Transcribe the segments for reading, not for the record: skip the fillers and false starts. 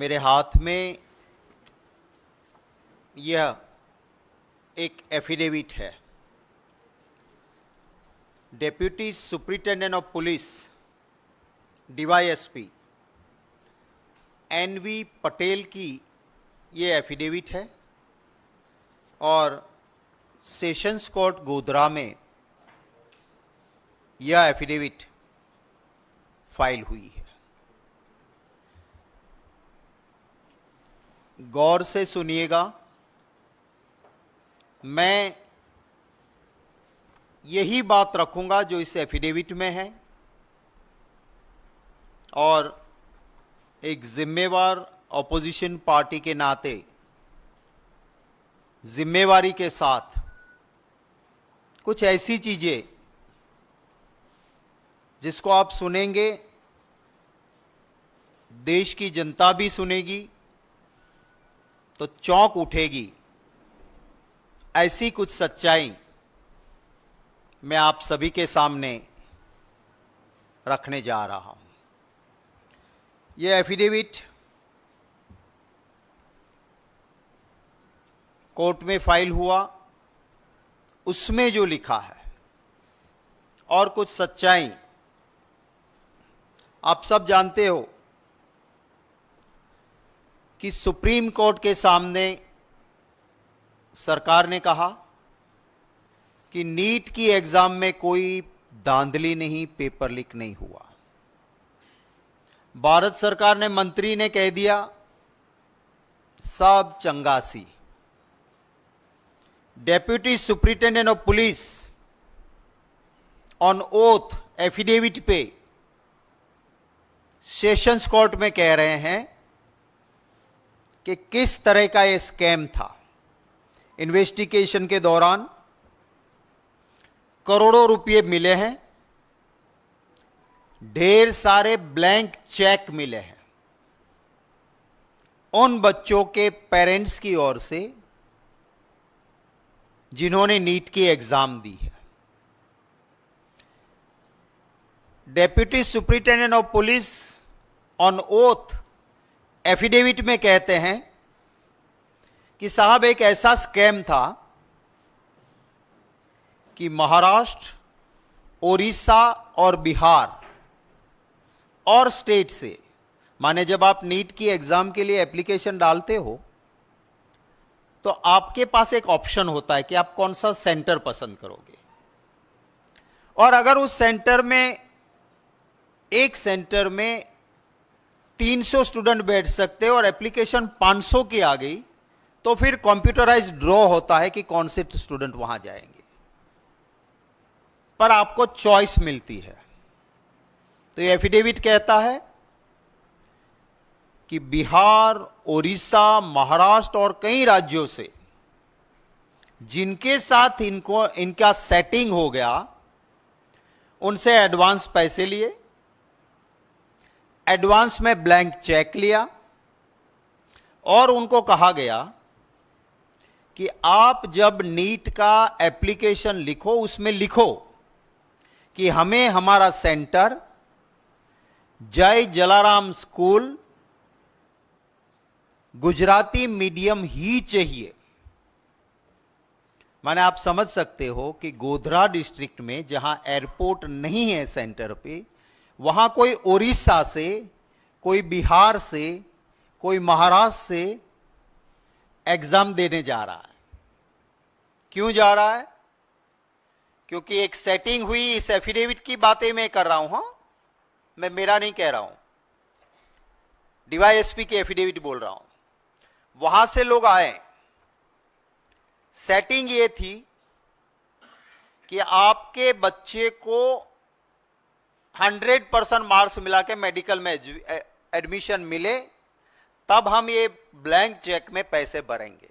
मेरे हाथ में यह एक एफिडेविट है। Deputy superintendent of police DYSP NV Patel की ये एफिडेविट है और सेशंस कोर्ट गोधरा में यह एफिडेविट फाइल हुई है। गौर से सुनिएगा, मैं यही बात रखूंगा जो इस एफिडेविट में है और एक जिम्मेवार ऑपोजिशन पार्टी के नाते जिम्मेवारी के साथ कुछ ऐसी चीजें जिसको आप सुनेंगे, देश की जनता भी सुनेगी तो चौंक उठेगी, ऐसी कुछ सच्चाई मैं आप सभी के सामने रखने जा रहा हूं। यह एफिडेविट कोर्ट में फाइल हुआ, उसमें जो लिखा है और कुछ सच्चाई आप सब जानते हो कि सुप्रीम कोर्ट के सामने सरकार ने कहा कि नीट की एग्जाम में कोई धांधली नहीं, पेपर लीक नहीं हुआ। भारत सरकार ने, मंत्री ने कह दिया सब चंगासी। Deputy superintendent of police on oath affidavit पे सेशंस कोर्ट में कह रहे हैं कि किस तरह का यह स्कैम था। इन्वेस्टिगेशन के दौरान करोड़ों रुपए मिले हैं, ढेर सारे ब्लैंक चेक मिले हैं उन बच्चों के पेरेंट्स की ओर से जिन्होंने नीट की एग्जाम दी है। Deputy superintendent of police on oath affidavit में कहते हैं कि साहब एक ऐसा स्कैम था कि महाराष्ट्र, ओडिशा और बिहार और स्टेट से, माने जब आप नीट की एग्जाम के लिए एप्लीकेशन डालते हो तो आपके पास एक ऑप्शन होता है कि आप कौन सा सेंटर पसंद करोगे। और अगर उस सेंटर में, एक सेंटर में 300 स्टूडेंट बैठ सकते और एप्लीकेशन 500 की आ गई तो फिर कंप्यूटराइज्ड ड्रॉ होता है कि कौन से स्टूडेंट वहां जाएंगे, पर आपको चॉइस मिलती है। तो ये एफिडेविट कहता है कि बिहार, ओडिशा, महाराष्ट्र और कई राज्यों से जिनके साथ इनका सेटिंग हो गया, उनसे एडवांस पैसे लिए, एडवांस में ब्लैंक चेक लिया और उनको कहा गया कि आप जब नीट का एप्लीकेशन लिखो, उसमें लिखो कि हमें हमारा सेंटर जय जलाराम स्कूल गुजराती मीडियम ही चाहिए। माने आप समझ सकते हो कि गोधरा डिस्ट्रिक्ट में जहां एयरपोर्ट नहीं है सेंटर पे, वहां कोई ओडिशा से, कोई बिहार से, कोई महाराष्ट्र से एग्जाम देने जा रहा है। क्यों जा रहा है? क्योंकि एक सेटिंग हुई। इस एफिडेविट की बातें मैं कर रहा हूं, हां, मैं मेरा नहीं कह रहा हूं, डीवाईएसपी की एफिडेविट बोल रहा हूं। वहां से लोग आए, सेटिंग ये थी कि आपके बच्चे को 100% मार्क्स मिला के मेडिकल में एडमिशन मिले, तब हम ये ब्लैंक चेक में पैसे भरेंगे।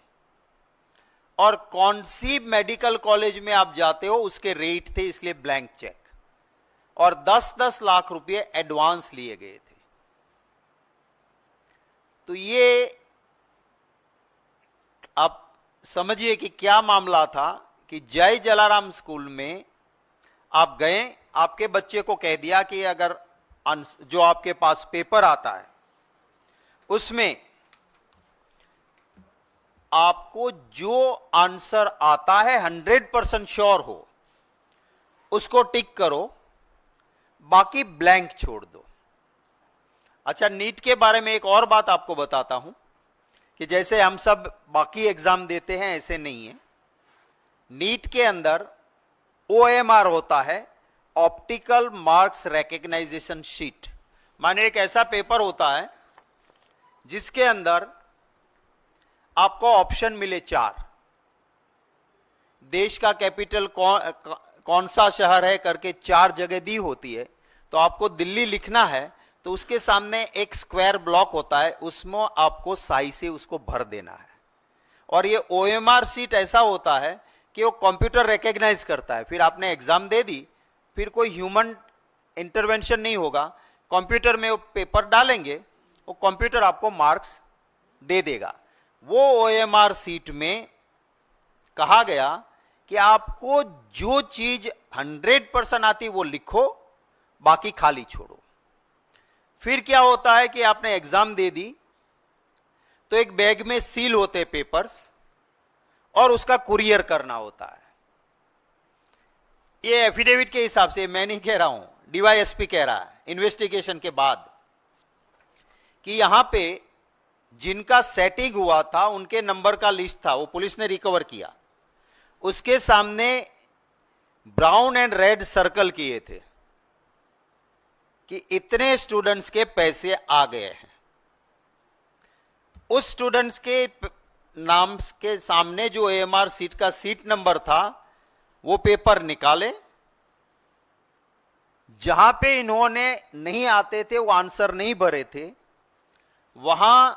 और कौन सी मेडिकल कॉलेज में आप जाते हो उसके रेट थे, इसलिए ब्लैंक चेक। और 10-10 लाख रुपए एडवांस लिए गए थे। तो ये आप समझिए कि क्या मामला था कि जय जलाराम स्कूल में आप गए, आपके बच्चे को कह दिया कि अगर जो आपके पास पेपर आता है उसमें आपको जो आंसर आता है 100% श्योर हो उसको टिक करो, बाकी ब्लैंक छोड़ दो। अच्छा, नीट के बारे में एक और बात आपको बताता हूं कि जैसे हम सब बाकी एग्जाम देते हैं ऐसे नहीं है। नीट के अंदर OMR होता है, ऑप्टिकल मार्क्स रिकग्नाइजेशन शीट। माने एक ऐसा पेपर होता है जिसके अंदर आपको ऑप्शन मिले 4, देश का कैपिटल कौन सा शहर है करके 4 जगह दी होती है। तो आपको दिल्ली लिखना है तो उसके सामने एक स्क्वायर ब्लॉक होता है, उसमें आपको साई से उसको भर देना है। और ये OMR शीट ऐसा होता है कि वो कंप्यूटर रिकॉग्नाइज करता है। फिर आपने एग्जाम दे दी, फिर कोई ह्यूमन इंटरवेंशन नहीं होगा, कंप्यूटर में वो पेपर डालेंगे, वो कंप्यूटर आपको मार्क्स दे देगा। वो OMR शीट में कहा गया कि आपको जो चीज 100% आती वो लिखो, बाकी खाली छोड़ो। फिर क्या होता है कि आपने एग्जाम दे दी तो एक बैग में सील होते पेपर्स और उसका कुरियर करना होता है। ये एफिडेविट के हिसाब से, मैं नहीं कह रहा हूं, DYSP कह रहा है इन्वेस्टिगेशन के बाद, कि यहां पे जिनका सेटिंग हुआ था उनके नंबर का लिस्ट था, वो पुलिस ने रिकवर किया। उसके सामने ब्राउन एंड रेड सर्कल किए थे कि इतने स्टूडेंट्स के पैसे आ गए हैं। उस स्टूडेंट्स के नाम के सामने जो AMR सीट का सीट नंबर था वो पेपर निकाले, जहां पे इन्होंने नहीं आते थे, वो आंसर नहीं भरे थे, वहां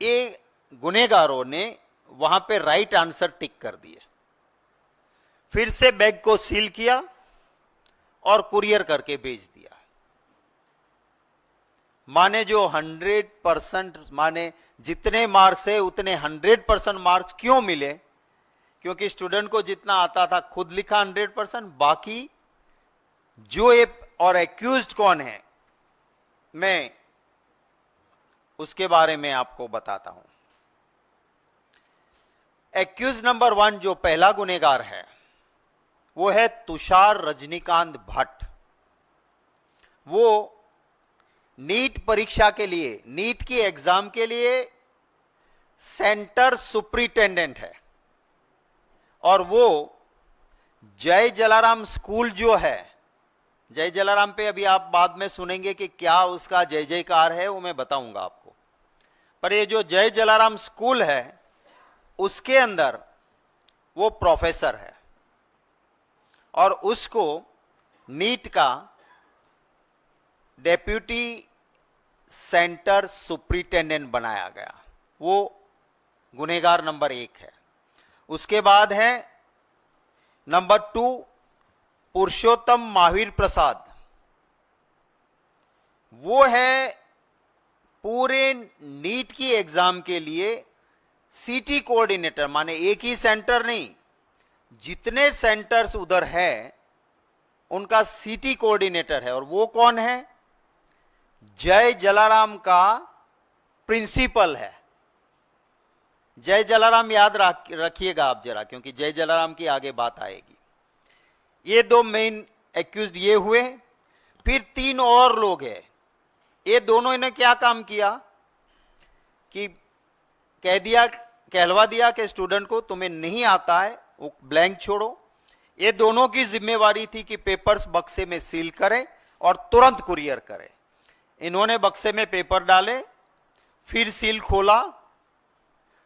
ये गुनेगारों ने वहां पे राइट आंसर टिक कर दिए। फिर से बैग को सील किया और कुरियर करके भेज दिया। माने जो 100%, माने जितने मार्क्स है उतने 100% मार्क्स क्यों मिले? क्योंकि स्टूडेंट को जितना आता था खुद लिखा 100%, बाकी जो ये और एक्यूज्ड कौन है मैं उसके बारे में आपको बताता हूं। एक्यूज नंबर 1 जो पहला गुनेगार है वो है तुषार रजनीकांत भट्ट। वो नीट परीक्षा के लिए, नीट की एग्जाम के लिए सेंटर सुपरिटेंडेंट है। और वो जय जलाराम स्कूल जो है, जय जलाराम पे अभी आप बाद में सुनेंगे कि क्या उसका जय जयकार है, वो मैं बताऊंगा आपको। पर ये जो जय जलाराम स्कूल है उसके अंदर वो प्रोफेसर है और उसको नीट का डेप्यूटी सेंटर सुपरिटेंडेंट बनाया गया। वो गुनेगार नंबर 1 है। उसके बाद है नंबर 2 पुरुषोत्तम महावीर प्रसाद। वो है पूरे नीट की एग्जाम के लिए सिटी कोऑर्डिनेटर, माने एक ही सेंटर नहीं, जितने सेंटर्स उधर है उनका सिटी कोऑर्डिनेटर है। और वो कौन है? जय जलाराम का प्रिंसिपल है। जय जलाराम याद रखिएगा आप जरा, क्योंकि जय जलाराम की आगे बात आएगी। ये 2 मेन एक्यूज्ड ये हुए। फिर 3 और लोग हैं। ये दोनों ने क्या काम किया कि कहलवा दिया कि स्टूडेंट को तुम्हें नहीं आता है वो ब्लैंक छोड़ो। ये दोनों की जिम्मेवारी थी कि पेपर्स बक्से में सील करें और तुरंत कुरियर करें। इन्होंने बक्से में पेपर डाले, फिर सील खोला,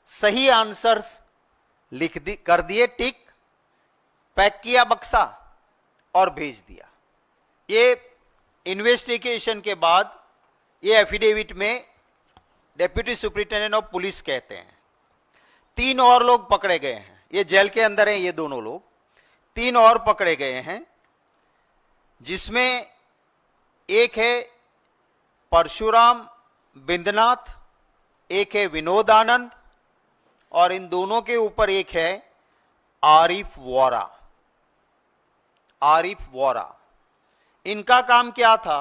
सही आंसर्स कर दिए टिक, पैक किया बक्सा और भेज दिया। ये इन्वेस्टिगेशन के बाद ये एफिडेविट में डेप्यूटी सुपरिटेंडेंट ऑफ पुलिस कहते हैं। 3 और लोग पकड़े गए हैं। ये जेल के अंदर हैं ये दोनों लोग। 3 और पकड़े गए हैं, जिसमें एक है परशुराम बिंदनाथ, एक है विनोद आनंद और इन दोनों के ऊपर एक है आरिफ वोरा। आरिफ वोरा, इनका काम क्या था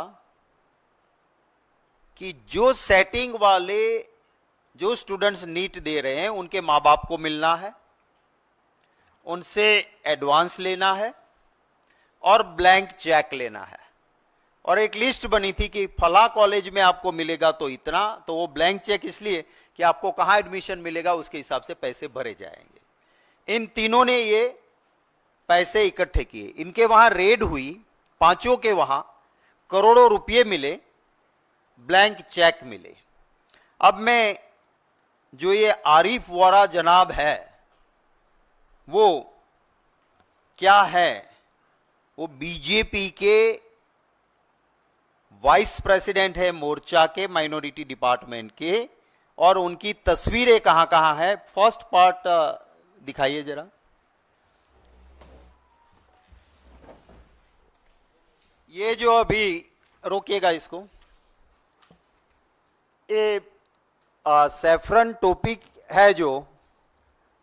कि जो सेटिंग वाले जो स्टूडेंट्स नीट दे रहे हैं उनके माँ बाप को मिलना है, उनसे एडवांस लेना है और ब्लैंक चेक लेना है। और एक लिस्ट बनी थी कि फला कॉलेज में आपको मिलेगा तो इतना, तो वो ब्लैंक चेक इसलिए कि आपको कहाँ एडमिशन मिलेगा उसके हिसाब से पैसे भरे जाएंगे। इन तीनों ने ये पैसे इकट्ठे किए, इनके वहां रेड हुई, पांचों के वहां करोड़ों रुपए मिले, ब्लैंक चेक मिले। अब मैं जो ये आरिफ वोरा जनाब है वो क्या है, वो बीजेपी के वाइस प्रेसिडेंट है मोर्चा के माइनॉरिटी डिपार्टमेंट के, और उनकी तस्वीरें कहां कहां है। फर्स्ट पार्ट दिखाइए जरा। ये जो अभी रोकिएगा इसको, ये सैफरन टोपी है जो,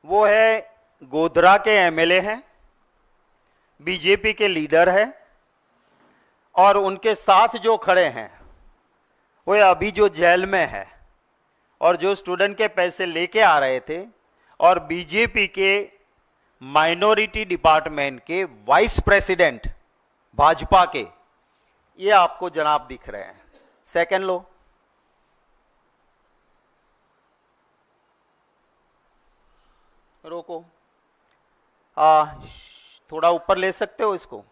वो है गोधरा के एमएलए हैं, बीजेपी के लीडर है, और उनके साथ जो खड़े हैं वो अभी जो जेल में है और जो स्टूडेंट के पैसे लेके आ रहे थे, और बीजेपी के माइनॉरिटी डिपार्टमेंट के वाइस प्रेसिडेंट भाजपा के, ये आपको जनाब दिख रहे हैं। सेकंड लो, रोको, थोड़ा ऊपर ले सकते हो इसको।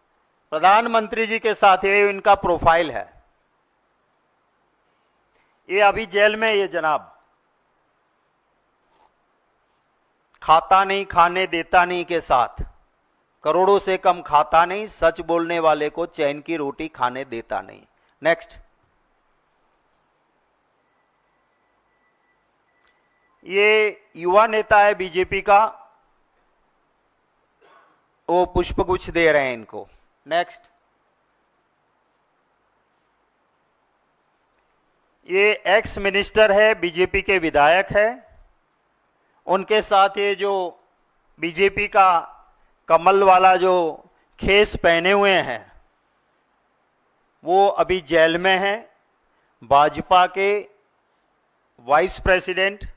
प्रधानमंत्री जी के साथ ये इनका प्रोफाइल है। ये अभी जेल में, ये जनाब खाता नहीं खाने देता नहीं के साथ, करोड़ों से कम खाता नहीं, सच बोलने वाले को चैन की रोटी खाने देता नहीं। नेक्स्ट, ये युवा नेता है बीजेपी का, वो पुष्पगुच्छ दे रहे हैं इनको। नेक्स्ट, ये एक्स मिनिस्टर है, बीजेपी के विधायक है, उनके साथ ये जो बीजेपी का कमल वाला जो खेस पहने हुए हैं वो अभी जेल में हैं। भाजपा के वाइस प्रेसिडेंट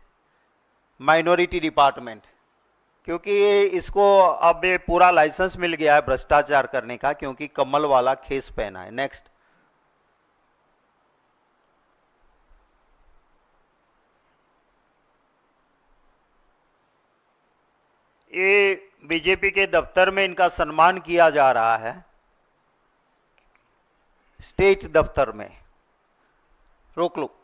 माइनॉरिटी डिपार्टमेंट, क्योंकि ये इसको अब ये पूरा लाइसेंस मिल गया है भ्रष्टाचार करने का, क्योंकि कमल वाला खेस पहना है। नेक्स्ट, ये बीजेपी के दफ्तर में इनका सम्मान किया जा रहा है, स्टेट दफ्तर में। रोक लो।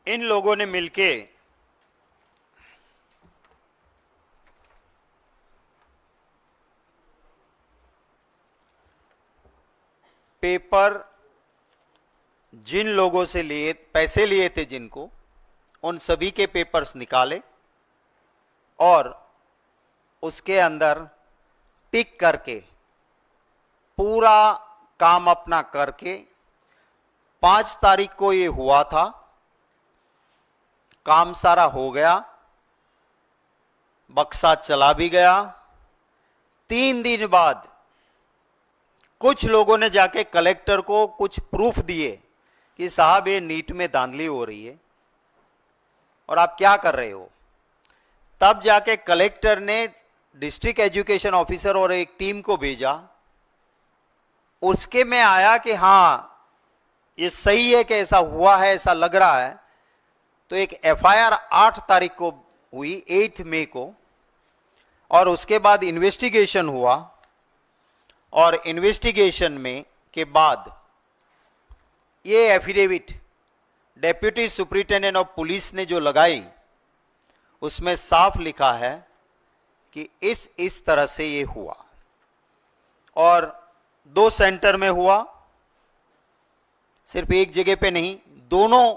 इन लोगों ने मिलके पेपर जिन लोगों से लिए पैसे लिए थे जिनको, उन सभी के पेपर्स निकाले और उसके अंदर टिक करके पूरा काम अपना करके 5 तारीख को ये हुआ था, काम सारा हो गया, बक्सा चला भी गया। 3 दिन बाद कुछ लोगों ने जाके कलेक्टर को कुछ प्रूफ दिए कि साहब ये नीट में धांधली हो रही है और आप क्या कर रहे हो। तब जाके कलेक्टर ने डिस्ट्रिक्ट एजुकेशन ऑफिसर और एक टीम को भेजा, उसके में आया कि हाँ ये सही है कि ऐसा हुआ है, ऐसा लग रहा है। तो एक एफआईआर 8 तारीख को हुई, 8 मई को, और उसके बाद इन्वेस्टिगेशन हुआ, और इन्वेस्टिगेशन में के बाद ये affidavit deputy superintendent of police ने जो लगाई उसमें साफ लिखा है कि इस तरह से ये हुआ, और 2 सेंटर में हुआ, सिर्फ एक जगह पे नहीं, दोनों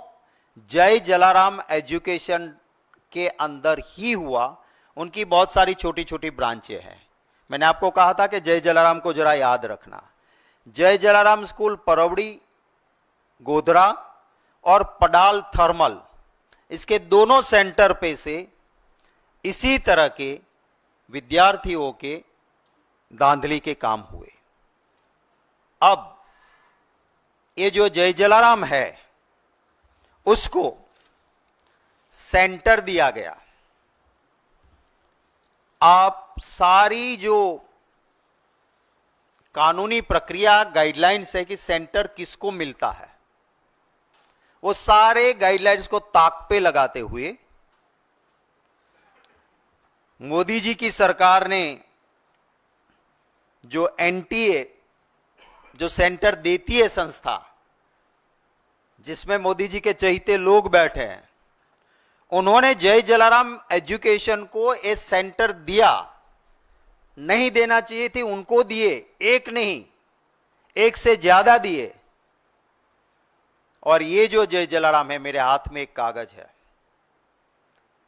जय जलाराम एजुकेशन के अंदर ही हुआ। उनकी बहुत सारी छोटी छोटी ब्रांचें हैं। मैंने आपको कहा था कि जय जलाराम को जरा याद रखना। जय जलाराम स्कूल परवड़ी, गोधरा और पडाल थर्मल, इसके दोनों सेंटर पे से इसी तरह के विद्यार्थियों के धांधली के काम हुए। अब ये जो जय जलाराम है उसको सेंटर दिया गया। आप सारी जो कानूनी प्रक्रिया गाइडलाइंस है कि सेंटर किसको मिलता है, वो सारे गाइडलाइंस को ताक पे लगाते हुए मोदी जी की सरकार ने जो एनटीए, जो सेंटर देती है संस्था, जिसमें मोदी जी के चहेते लोग बैठे हैं, उन्होंने जय जलाराम एजुकेशन को एक सेंटर दिया। नहीं देना चाहिए थी, उनको दिए, एक नहीं एक से ज्यादा दिए। और ये जो जय जलाराम है, मेरे हाथ में एक कागज है,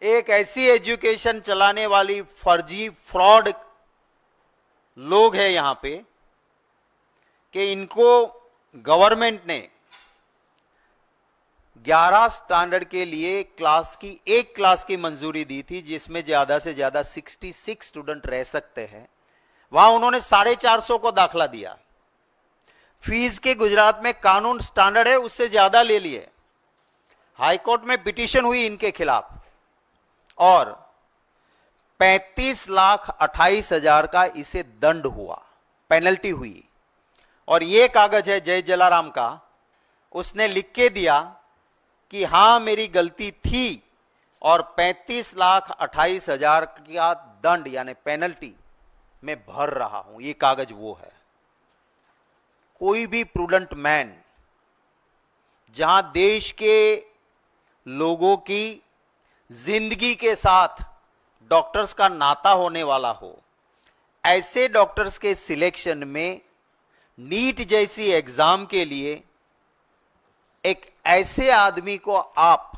एक ऐसी एजुकेशन चलाने वाली फर्जी फ्रॉड लोग हैं यहां पे कि इनको गवर्नमेंट ने 11 स्टैंडर्ड के लिए एक क्लास की मंजूरी दी थी, जिसमें ज्यादा से ज्यादा 66 स्टूडेंट रह सकते हैं। वहां उन्होंने 450 को दाखला दिया। फीस के गुजरात में कानून स्टैंडर्ड है, उससे ज्यादा ले लिए। हाईकोर्ट में पिटीशन हुई इनके खिलाफ और 35,28,000 का इसे दंड हुआ, पेनल्टी हुई। और यह कागज है जय जलाराम का, उसने लिख के दिया कि हां मेरी गलती थी और 35,28,000 का दंड यानी पेनल्टी मैं भर रहा हूं। ये कागज वो है। कोई भी प्रूडेंट मैन, जहां देश के लोगों की जिंदगी के साथ डॉक्टर्स का नाता होने वाला हो, ऐसे डॉक्टर्स के सिलेक्शन में नीट जैसी एग्जाम के लिए एक ऐसे आदमी को आप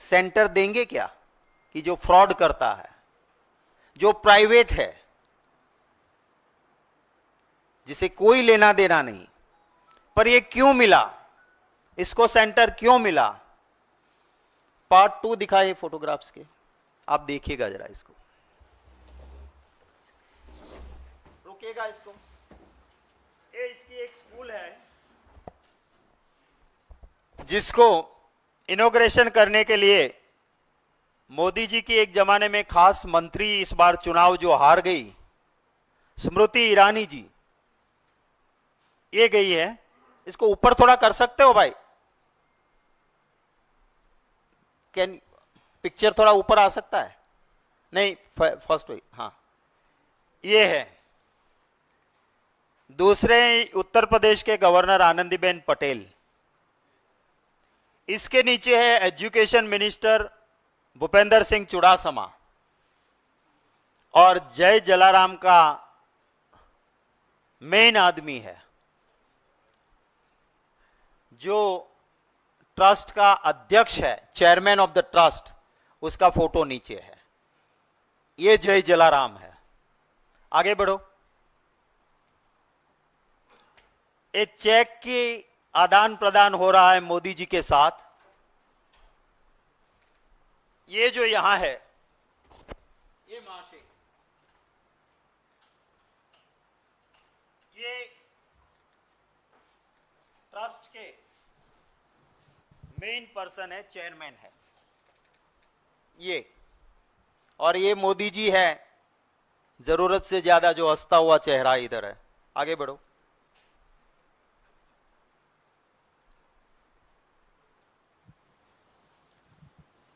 सेंटर देंगे क्या कि जो फ्रॉड करता है, जो प्राइवेट है, जिसे कोई लेना देना नहीं। पर ये क्यों मिला, इसको सेंटर क्यों मिला? पार्ट 2 दिखाए फोटोग्राफ्स के, आप देखिएगा जरा इसको, रुकिएगा इसको। ये इसकी एक स्कूल है जिसको इनॉग्रेशन करने के लिए मोदी जी की एक जमाने में खास मंत्री, इस बार चुनाव जो हार गई, स्मृति ईरानी जी, ये गई है। इसको ऊपर थोड़ा कर सकते हो भाई? कैन पिक्चर थोड़ा ऊपर आ सकता है? नहीं, फर्स्ट वही, हाँ ये है। दूसरे उत्तर प्रदेश के गवर्नर आनंदीबेन पटेल। इसके नीचे है एजुकेशन मिनिस्टर भूपेंद्र सिंह चुड़ासमा। और जय जलाराम का मेन आदमी है, जो ट्रस्ट का अध्यक्ष है, चेयरमैन ऑफ द ट्रस्ट, उसका फोटो नीचे है। ये जय जलाराम है। आगे बढ़ो। एक चेक की आदान प्रदान हो रहा है मोदी जी के साथ। ये जो यहां है, ये महाशय, ये ट्रस्ट के मेन पर्सन है, चेयरमैन है ये। और ये मोदी जी है, जरूरत से ज्यादा जो हंसता हुआ चेहरा इधर है। आगे बढ़ो।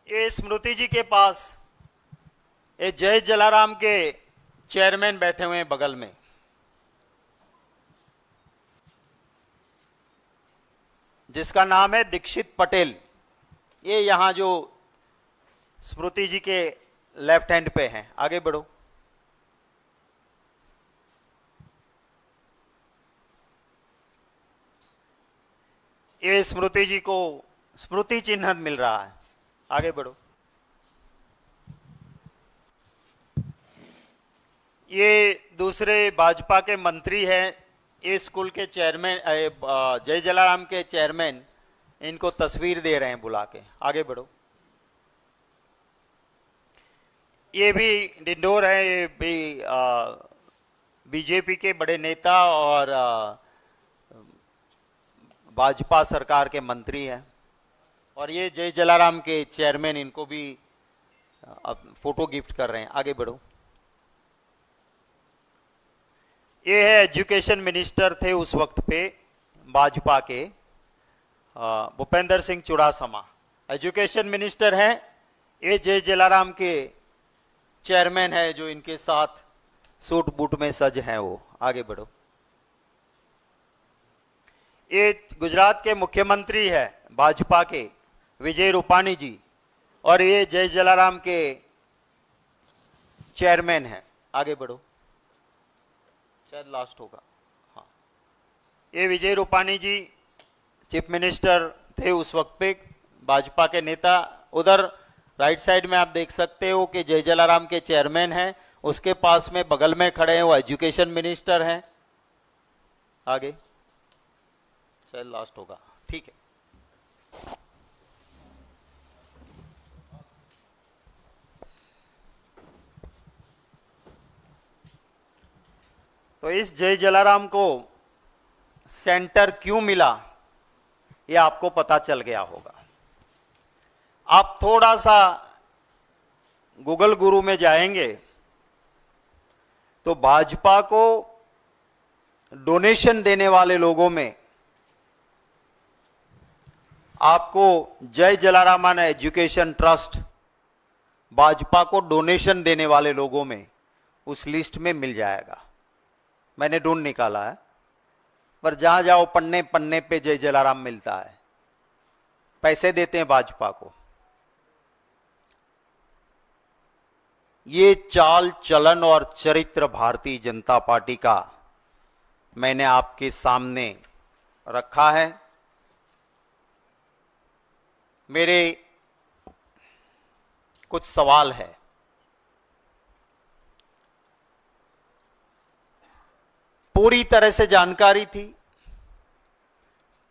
ये स्मृति जी के पास ये जय जलाराम के चेयरमैन बैठे हुए हैं बगल में। जिसका नाम है दीक्षित पटेल। ये यहां जो स्मृति जी के लेफ्ट हैंड पे हैं। आगे बढ़ो। ये स्मृति जी को स्मृति चिन्ह मिल रहा है। आगे बढ़ो। ये दूसरे भाजपा के मंत्री हैं, ये स्कूल के चेयरमैन, जय जलाराम के चेयरमैन, इनको तस्वीर दे रहे हैं बुला के। आगे बढ़ो। ये भी डिंडोर है, ये भी बीजेपी के बड़े नेता और भाजपा सरकार के मंत्री हैं, और ये जय जलाराम के चेयरमैन इनको भी फोटो गिफ्ट कर रहे हैं। आगे बढ़ो। ये है एजुकेशन मिनिस्टर थे उस वक्त पे भाजपा के, भूपेंद्र सिंह चुड़ासमा एजुकेशन मिनिस्टर हैं। ये जय जलाराम के चेयरमैन है जो इनके साथ सूट बूट में सज हैं वो। आगे बढ़ो। ये गुजरात के मुख्यमंत्री है भाजपा के, विजय रूपाणी जी, और ये जय जलाराम के चेयरमैन हैं। आगे बढ़ो, शायद लास्ट होगा। हाँ, ये विजय रूपाणी जी चीफ मिनिस्टर थे उस वक्त पे, भाजपा के नेता। उधर राइट साइड में आप देख सकते हो कि जय जलाराम के चेयरमैन हैं, उसके पास में बगल में खड़े हैं वो एजुकेशन मिनिस्टर हैं। आगे, शायद लास्ट होगा, ठीक है। तो इस जय जलाराम को सेंटर क्यों मिला ये आपको पता चल गया होगा। आप थोड़ा सा गूगल गुरु में जाएंगे तो भाजपा को डोनेशन देने वाले लोगों में आपको जय जलारामन एजुकेशन ट्रस्ट भाजपा को डोनेशन देने वाले लोगों में उस लिस्ट में मिल जाएगा। मैंने ढूंढ निकाला है, पर जहां जाओ पन्ने पन्ने पे जय जलाराम मिलता है। पैसे देते हैं भाजपा को। ये चाल चलन और चरित्र भारतीय जनता पार्टी का मैंने आपके सामने रखा है। मेरे कुछ सवाल है। पूरी तरह से जानकारी थी।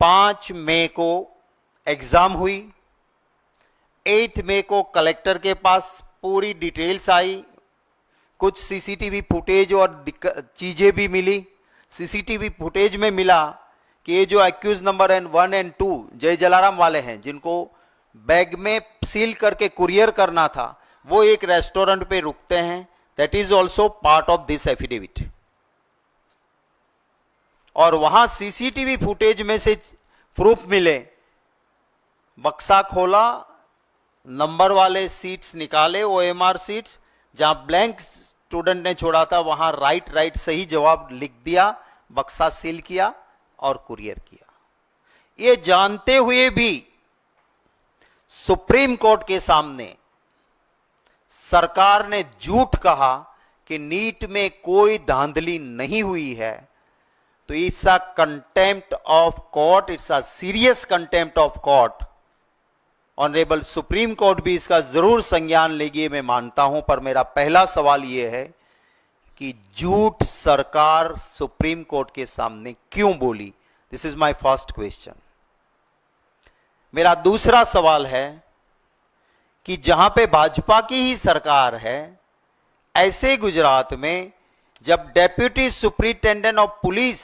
5 मई को एग्जाम हुई, 8 मई को कलेक्टर के पास पूरी डिटेल्स आई, कुछ सीसीटीवी फुटेज और चीजें भी मिली। सीसीटीवी फुटेज में मिला कि ये जो एक्यूज नंबर 1 और 2 जय जलाराम वाले हैं, जिनको बैग में सील करके कुरियर करना था, वो एक रेस्टोरेंट पे रुकते हैं। That is also part of this affidavit. और वहां सीसीटीवी फुटेज में से प्रूफ मिले, बक्सा खोला, नंबर वाले सीट्स निकाले, ओएमआर सीट्स, जहां ब्लैंक स्टूडेंट ने छोड़ा था वहां राइट सही जवाब लिख दिया, बक्सा सील किया और कुरियर किया। ये जानते हुए भी सुप्रीम कोर्ट के सामने सरकार ने झूठ कहा कि नीट में कोई धांधली नहीं हुई है, तो it's a contempt of court, it's a serious contempt of court. Honourable supreme court भी इसका जरूर संज्ञान लेगी, मैं मानता हूं। पर मेरा पहला सवाल यह है कि झूठ सरकार सुप्रीम कोर्ट के सामने क्यों बोली? This is my first question. मेरा दूसरा सवाल है कि जहां पे भाजपा की ही सरकार है, ऐसे गुजरात में जब deputy superintendent of police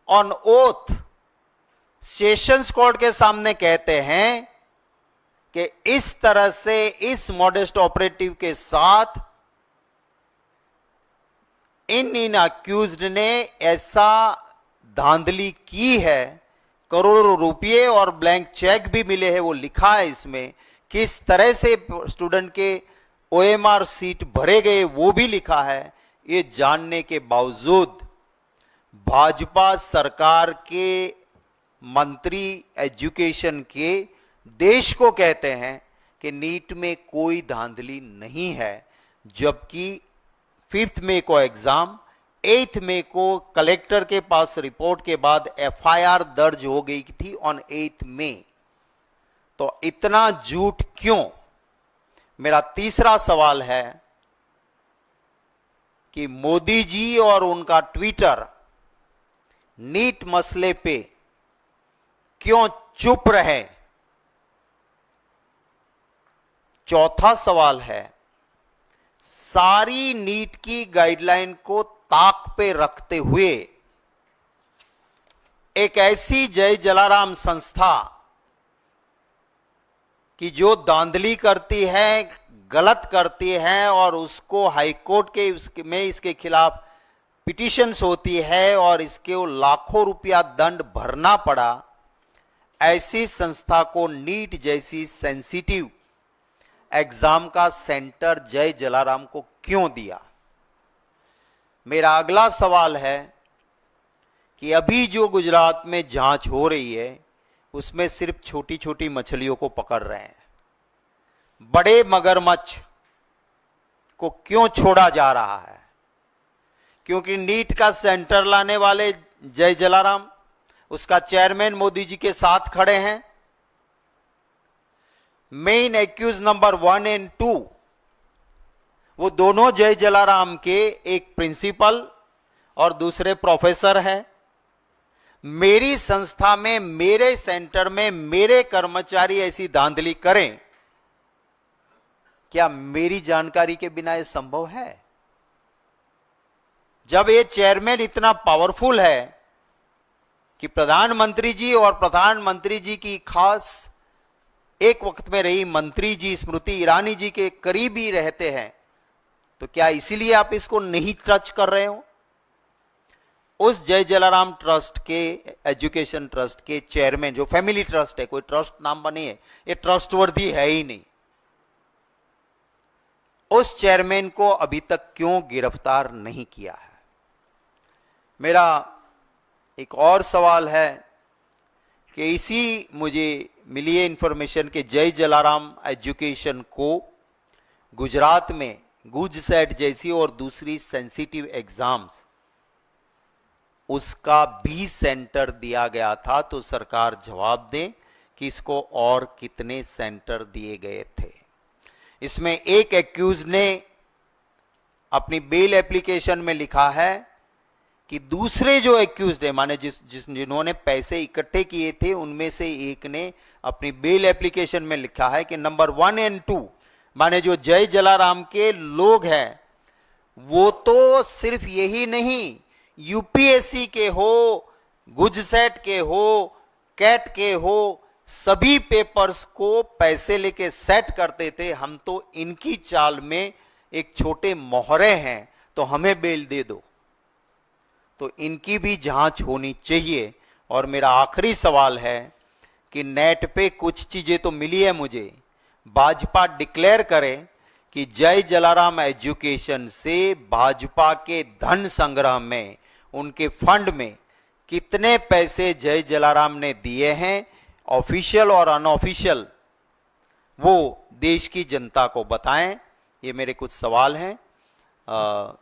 on oath sessions court के सामने कहते हैं कि इस तरह से इस मॉडेस्ट ऑपरेटिव के साथ इन अक्यूज्ड ने ऐसा धांधली की है, करोड़ों रुपये और ब्लैंक चेक भी मिले हैं, वो लिखा है इसमें, किस तरह से स्टूडेंट के ओएमआर सीट भरे गए वो भी लिखा है। ये जानने के बावजूद भाजपा सरकार के मंत्री एजुकेशन के देश को कहते हैं कि नीट में कोई धांधली नहीं है, जबकि 5 मई को एग्जाम, 8 मई को कलेक्टर के पास रिपोर्ट के बाद एफआईआर दर्ज हो गई थी ऑन 8 मई। तो इतना झूठ क्यों? मेरा तीसरा सवाल है कि मोदी जी और उनका ट्विटर नीट मसले पे क्यों चुप रहे? चौथा सवाल है, सारी नीट की गाइडलाइन को ताक पे रखते हुए एक ऐसी जय जलाराम संस्था कि जो धांधली करती है, गलत करती है और उसको हाईकोर्ट के में इसके खिलाफ पिटीशंस होती है और इसके वो लाखों रुपया दंड भरना पड़ा, ऐसी संस्था को नीट जैसी सेंसिटिव एग्जाम का सेंटर जय जलाराम को क्यों दिया? मेरा अगला सवाल है कि अभी जो गुजरात में जांच हो रही है उसमें सिर्फ छोटी छोटी मछलियों को पकड़ रहे हैं, बड़े मगरमच्छ को क्यों छोड़ा जा रहा है? क्योंकि नीट का सेंटर लाने वाले जय जलाराम, उसका चेयरमैन मोदी जी के साथ खड़े हैं। मेन एक्यूज नंबर 1 और 2 वो दोनों जय जलाराम के एक प्रिंसिपल और दूसरे प्रोफेसर हैं। मेरी संस्था में, मेरे सेंटर में मेरे कर्मचारी ऐसी धांधली करें, क्या मेरी जानकारी के बिना यह संभव है? जब ये चेयरमैन इतना पावरफुल है कि प्रधानमंत्री जी और प्रधानमंत्री जी की खास एक वक्त में रही मंत्री जी स्मृति ईरानी जी के करीब ही रहते हैं, तो क्या इसीलिए आप इसको नहीं टच कर रहे हो? उस जय जलाराम ट्रस्ट के, एजुकेशन ट्रस्ट के चेयरमैन, जो फैमिली ट्रस्ट है, कोई ट्रस्ट नाम बनी है, ये ट्रस्टवर्दी है ही नहीं, उस चेयरमैन को अभी तक क्यों गिरफ्तार नहीं किया है? मेरा एक और सवाल है कि इसी मुझे मिली है इंफॉर्मेशन कि जय जलाराम एजुकेशन को गुजरात में गुजसेट जैसी और दूसरी सेंसिटिव एग्जाम्स, उसका भी सेंटर दिया गया था। तो सरकार जवाब दे कि इसको और कितने सेंटर दिए गए थे। इसमें एक एक्यूज ने अपनी बेल एप्लीकेशन में लिखा है कि दूसरे जो एक्यूज है, माने जिन्होंने पैसे इकट्ठे किए थे, उनमें से एक ने अपनी बेल एप्लीकेशन में लिखा है कि नंबर 1 और 2, माने जो जय जलाराम के लोग हैं, वो तो सिर्फ यही नहीं, यूपीएससी के हो, गुजसेट के हो, कैट के हो, सभी पेपर्स को पैसे लेके सेट करते थे। हम तो इनकी चाल में एक छोटे मोहरे हैं, तो हमें बेल दे दो। तो इनकी भी जांच होनी चाहिए। और मेरा आखिरी सवाल है कि नेट पे कुछ चीजें तो मिली है मुझे, भाजपा डिक्लेयर करे कि जय जलाराम एजुकेशन से भाजपा के धन संग्रह में, उनके फंड में कितने पैसे जय जलाराम ने दिए हैं, ऑफिशियल और अनऑफिशियल, वो देश की जनता को बताएं। ये मेरे कुछ सवाल हैं।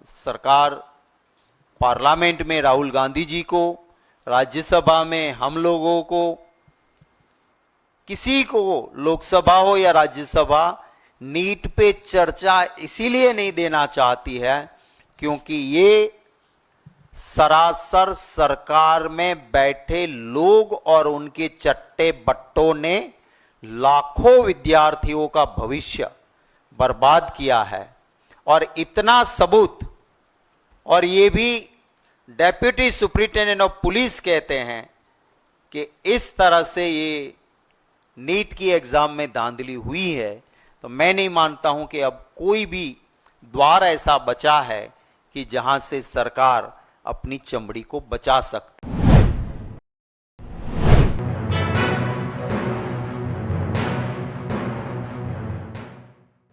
सरकार पार्लियामेंट में राहुल गांधी जी को, राज्यसभा में हम लोगों को, किसी को, लोकसभा हो या राज्यसभा, नीट पे चर्चा इसीलिए नहीं देना चाहती है क्योंकि ये सरासर सरकार में बैठे लोग और उनके चट्टे बट्टों ने लाखों विद्यार्थियों का भविष्य बर्बाद किया है। और इतना सबूत, और ये भी डेप्यूटी सुप्रिंटेंडेंट ऑफ पुलिस कहते हैं कि इस तरह से ये नीट की एग्जाम में धांधली हुई है, तो मैं नहीं मानता हूं कि अब कोई भी द्वार ऐसा बचा है कि जहां से सरकार अपनी चमड़ी को बचा सकती।